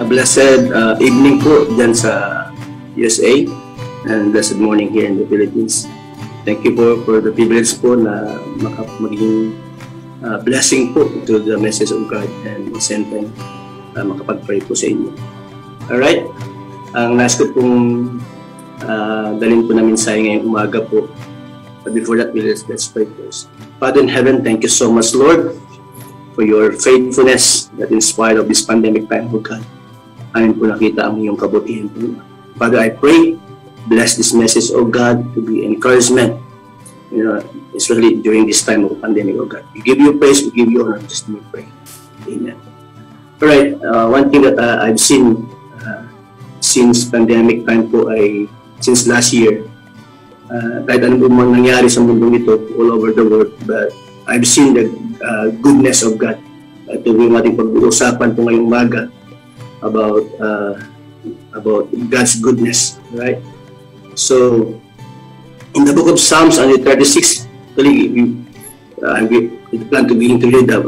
blessed evening po dyan sa USA and blessed morning here in the Philippines. Thank you po for the privilege po na maging blessing po to the message of God and at the same time makapag-pray po sa inyo. Alright, ang nais ko pong dalhin po namin sa ngayong umaga po. But before that, let's pray first. Father in heaven, thank you so much, Lord, for your faithfulness that in spite of this pandemic time, oh God, amin po nakita ang iyong kabutihan po. Father, I pray, bless this message, oh God, to be encouragement, especially during this time of pandemic, oh God. We give you praise, we give you honor, just to pray. Amen. Alright, one thing that I've seen since pandemic time po ay, since last year, kahit ano po mang nangyari sa mundong ito, all over the world, but I've seen the goodness of God. Ito yung ating pag-uusapan po ngayong umaga about God's goodness, right? So, in the book of Psalms, 36, actually, I plan to begin to read the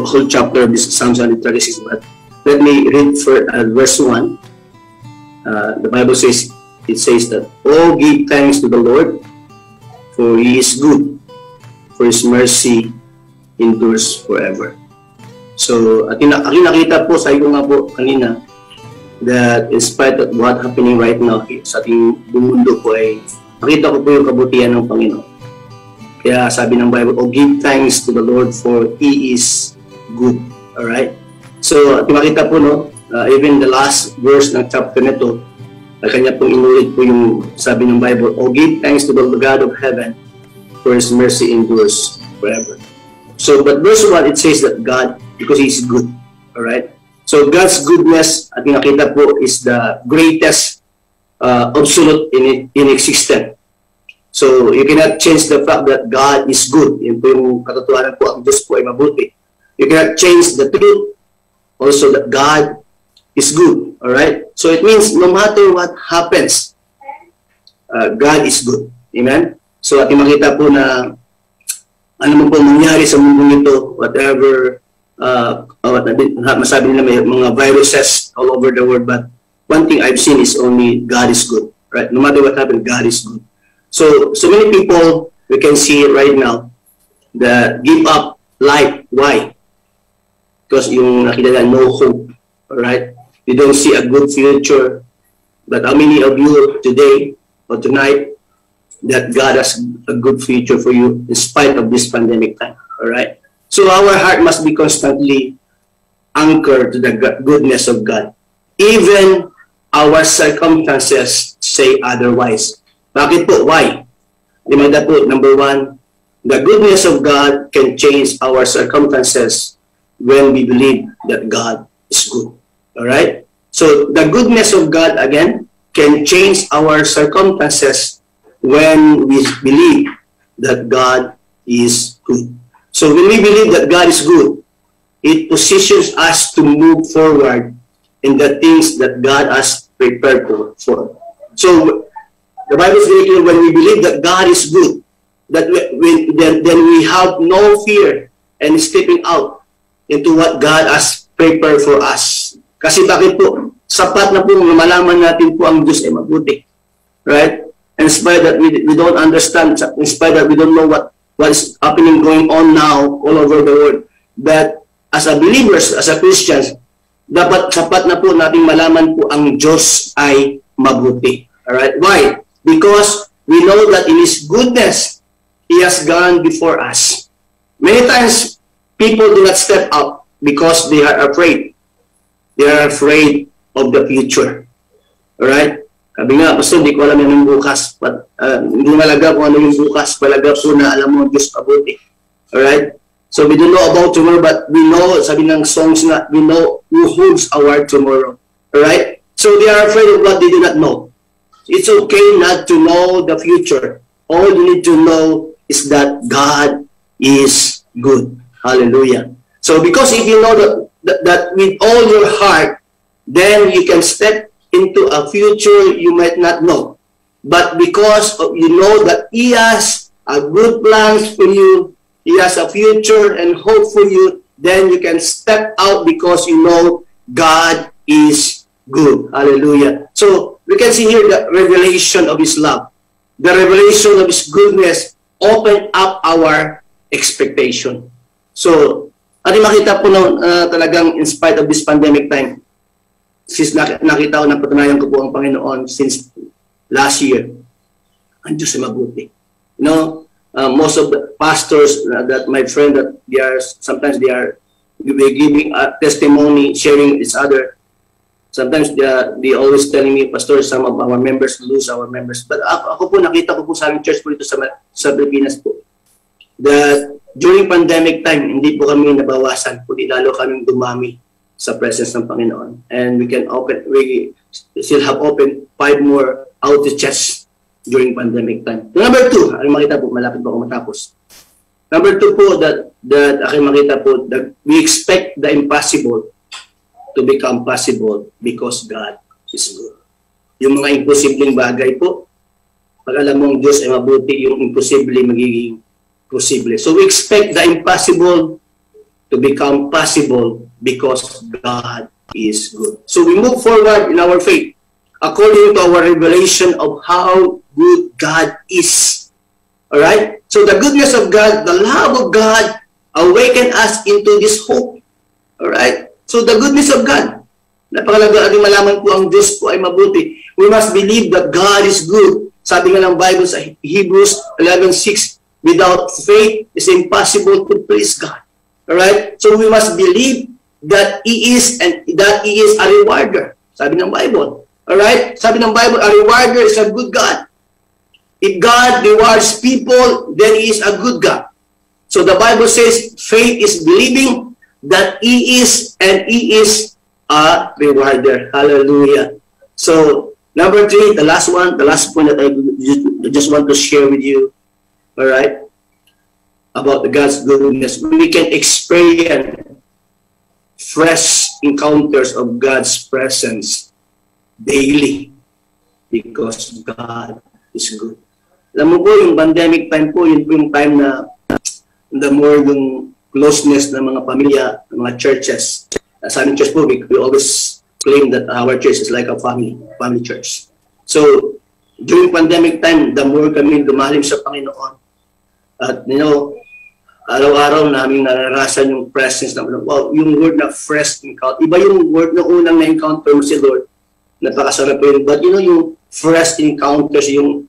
whole chapter of this Psalms 36, but let me read for verse 1. The Bible says, it says that, "Oh, give thanks to the Lord, for He is good, for His mercy endures forever." So, aking nakita po, sabi ko nga po kanina, that in spite of what happening right now sa ating mundo po ay nakita ko po yung kabutihan ng Panginoon. Kaya sabi ng Bible, "Oh, give thanks to the Lord, for He is good." Alright? So, at makita po, no, even the last verse ng chapter nito, kanya pong inulit po yung sabi ng Bible, "Oh, give thanks to the God of heaven, for His mercy endures forever." So, but verse 1, it says that God, because He is good. Alright? So, God's goodness, at nakita po, is the greatest absolute in existence. So, you cannot change the fact that God is good. Yun po yung katotohanan po, ang Diyos po ay mabuti. You cannot change the truth, also that God is good. Alright? So, it means no matter what happens, God is good. Amen? So, at makita po na ano man po mangyari sa mundo ito, whatever, masabi nila may mga viruses all over the world, but one thing I've seen is only God is good. Right? No matter what happens, God is good. So many people, we can see right now, that give up life. Why? Because yung nakita na no hope. Alright? You don't see a good future. But how many of you today or tonight that God has a good future for you in spite of this pandemic time? Alright? So our heart must be constantly anchored to the goodness of God. Even our circumstances say otherwise. Bakit po? Why? Limanda po, number one, the goodness of God can change our circumstances when we believe that God is good. Alright? So, the goodness of God, again, can change our circumstances when we believe that God is good. So, when we believe that God is good, it positions us to move forward in the things that God has prepared for. So, the Bible is very clear, when we believe that God is good, that then we have no fear and stepping out into what God has prepared for us. Kasi bakit po? Sapat na po malaman natin po ang Diyos ay mabuti. Right? In spite that we don't understand, in spite that we don't know what is happening, going on now all over the world. But as a believers, as a Christians, dapat sapat na po natin malaman po ang Diyos ay mabuti. Alright? Why? Because we know that in His goodness, He has gone before us. Many times, people do not step up because they are afraid. They are afraid of the future. Alright? Sabi nga, Pastor, hindi ko alam yung bukas. But, hindi malaga kung ano yung bukas. Malaga po na alam mo, Diyos mabuti. Alright? So, we don't know about tomorrow, but we know, sabi ng songs na, we know who holds our tomorrow. Alright? So, they are afraid of what they do not know. It's okay not to know the future. All you need to know is that God is good. Hallelujah. So, because if you know that with all your heart, then you can step into a future you might not know. But because you know that He has a good plans for you, He has a future and hope for you, then you can step out because you know God is good. Hallelujah. So we can see here the revelation of His love. The revelation of His goodness open up our expectation. So, ating makita po na talagang in spite of this pandemic time, since nakita ko, napatunayan ko po ang Panginoon since last year, ang Diyos ay mabuti. You know, most of the pastors that my friend that they are sometimes they are giving a testimony, sharing each other. Sometimes they always telling me, Pastor, some of our members lose our members. But ako po, nakita ko po sa aming church po dito sa Pilipinas po, that during pandemic time, hindi po kami nabawasan, kundi lalo kaming dumami sa presence ng Panginoon. And we still have open 5 more outreaches during pandemic time. Number 2, ang makita po, malapit po ako matapos. Number 2 po, that aking makita po, that we expect the impossible to become possible because God is good. Yung mga imposibleng bagay po, pag alam mong Diyos ay mabuti, yung imposible magiging posible. So we expect the impossible to become possible because God is good. So we move forward in our faith according to our revelation of how good God is. Alright? So the goodness of God, the love of God, awaken us into this hope. Alright? So the goodness of God, napakalaga ating malaman po ang Diyos po ay mabuti. We must believe that God is good. Sabi nga ng Bible sa Hebrews 11:6, without faith, it's impossible to please God. Alright? So we must believe that He is and that He is a rewarder. Sabi ng Bible. Alright? Sabi ng Bible, a rewarder is a good God. If God rewards people, then He is a good God. So the Bible says, faith is believing that He is and He is a rewarder. Hallelujah. So, number 3, the last point that I just want to share with you, all right, about God's goodness. We can experience fresh encounters of God's presence daily because God is good. Alam mo po, yung pandemic time po, yun po yung time na the more yung closeness ng mga pamilya, ng mga churches. Sa aming church po, we always claim that our church is like a family church. So, during pandemic time, the more kami lumalim sa Panginoon. At, you know, araw-araw namin nararasan yung presence ng, wow, yung word na fresh encounter. Iba yung word na unang na-encounter mo si Lord. Napakasarap yun. But, you know, yung fresh encounters, yung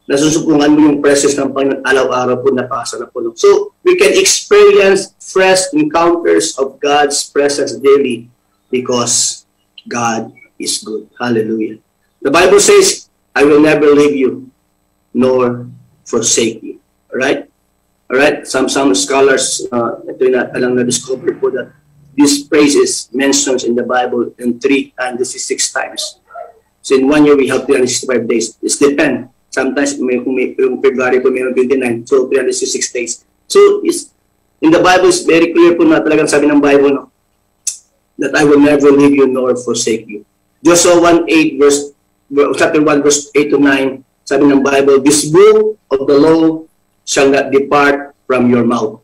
nasusupungan mo yung presence ng Panginoon araw-araw po, napakasarap po. So, we can experience fresh encounters of God's presence daily because God is good. Hallelujah. The Bible says, I will never leave you nor forsake you. Alright? Alright? Some scholars, ito yung na-discover po that this phrase is mentioned in the Bible in 366 times. So, in 1 year, we have 365 days. It depends. Sometimes, yung February po, mayroon 29. So, 366 days. So, in the Bible, it's very clear po na talagang sabi ng Bible, no, that I will never leave you nor forsake you. Joshua 1:8, chapter 1, verse 8 to 9, sabi ng Bible, this book of the law shall not depart from your mouth,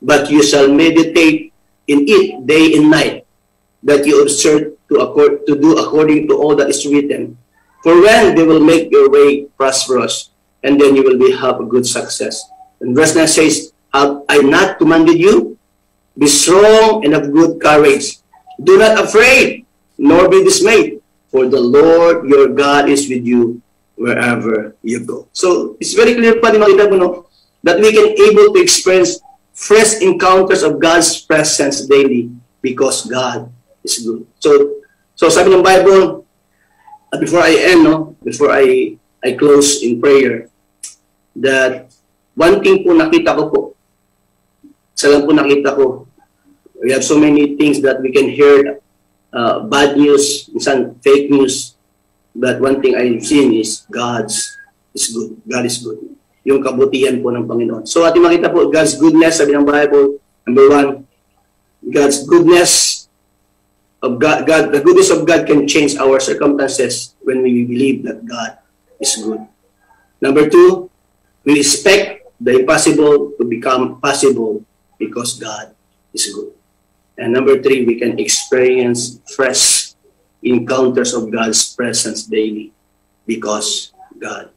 but you shall meditate in it day and night, that you observe to do according to all that is written. For when they will make your way prosperous, and then you will have a good success. And verse 9 says, have I not commanded you? Be strong and of good courage. Do not afraid, nor be dismayed, for the Lord your God is with you wherever you go. So, it's very clear pa rin makita mo, no, that we can able to experience fresh encounters of God's presence daily because God is good. So sabi ng Bible, before I end, no, before I close in prayer, that one thing po nakita ko po, isa lang po nakita ko, we have so many things that we can hear, bad news, minsan fake news, but one thing I've seen is God is good. God is good. Yung kabutihan po ng Panginoon. So ating makita po, God's goodness, sabi ng Bible, number 1, God's goodness of God, the goodness of God can change our circumstances when we believe that God is good. Number 2, we expect the impossible to become possible because God is good. And number 3, we can experience fresh encounters of God's presence daily because God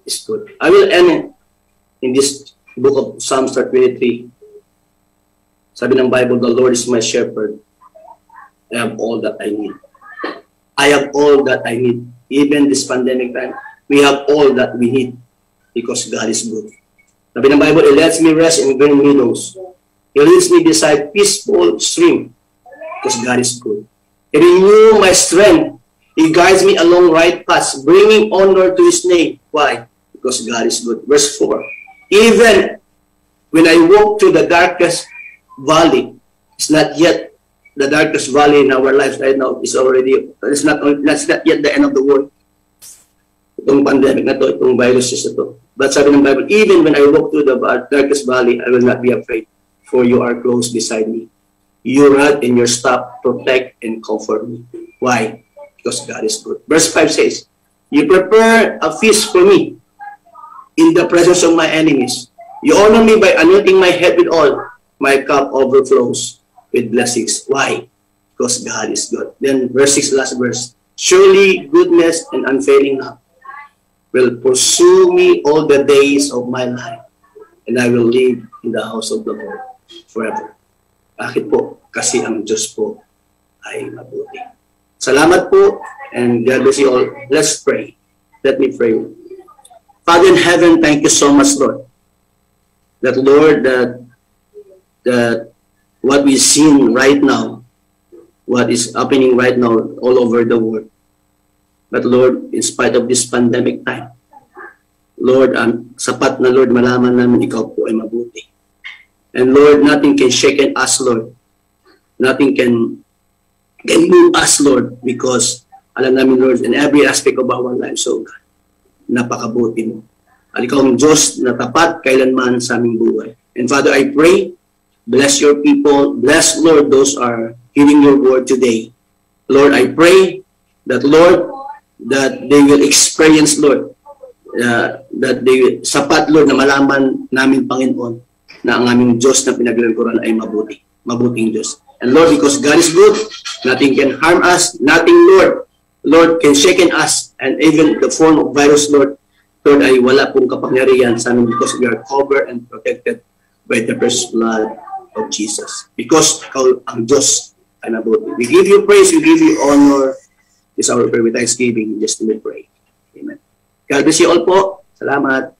is good. I will end in this book of Psalms 23. Sabi ng Bible, the Lord is my shepherd. I have all that I need. I have all that I need. Even this pandemic time, we have all that we need because God is good. Sabi ng Bible, He lets me rest in green meadows. He leads me beside peaceful stream because God is good. He renews my strength. He guides me along right paths, bringing honor to His name. Why? Because God is good. Verse 4. Even when I walk through the darkest valley, it's not yet the darkest valley in our lives right now. It's not yet the end of the world. Itong pandemic na to, itong virus na to. But sabi ng Bible, even when I walk through the darkest valley, I will not be afraid, for you are close beside me. Your rod and your staff protect and comfort me. Why? Because God is good. Verse 5 says, you prepare a feast for me in the presence of my enemies. You honor me by anointing my head with oil. My cup overflows with blessings. Why? Because God is good. Then verse 6, last verse. Surely goodness and unfailing love will pursue me all the days of my life, and I will live in the house of the Lord forever. Bakit po? Kasi ang Diyos po ay mabuti. Salamat po, and God bless you all. Let's pray. Let me pray. Father in heaven, thank you so much, Lord. That, Lord, that what we've seen right now, what is happening right now all over the world. But Lord, in spite of this pandemic time, Lord, sapat na Lord, malaman namin ikaw po ay mabuti. And Lord, nothing can shake us, Lord. Nothing can move us, Lord, because alam namin, Lord, in every aspect of our lives, so God, napakabuti mo. At ikaw ang Diyos na tapat kailanman sa aming buhay. And Father, I pray, bless your people, bless, Lord, those are hearing your word today. Lord, I pray that, Lord, that they will experience, Lord, that they sapat, Lord, na malaman namin, Panginoon, na ang aming Diyos na pinaglingkuran ay mabuti. Mabuting Diyos. And Lord, because God is good, nothing can harm us, nothing, Lord, can shake us, and even the form of virus, Lord, ay wala pong kapangyarihan sa amin because we are covered and protected by the precious blood of Jesus. Because ikaw ang Diyos ay mabuti. We give you praise, we give you honor. This is our prayer with thanksgiving. Just let me pray. Amen. God bless you all po. Salamat.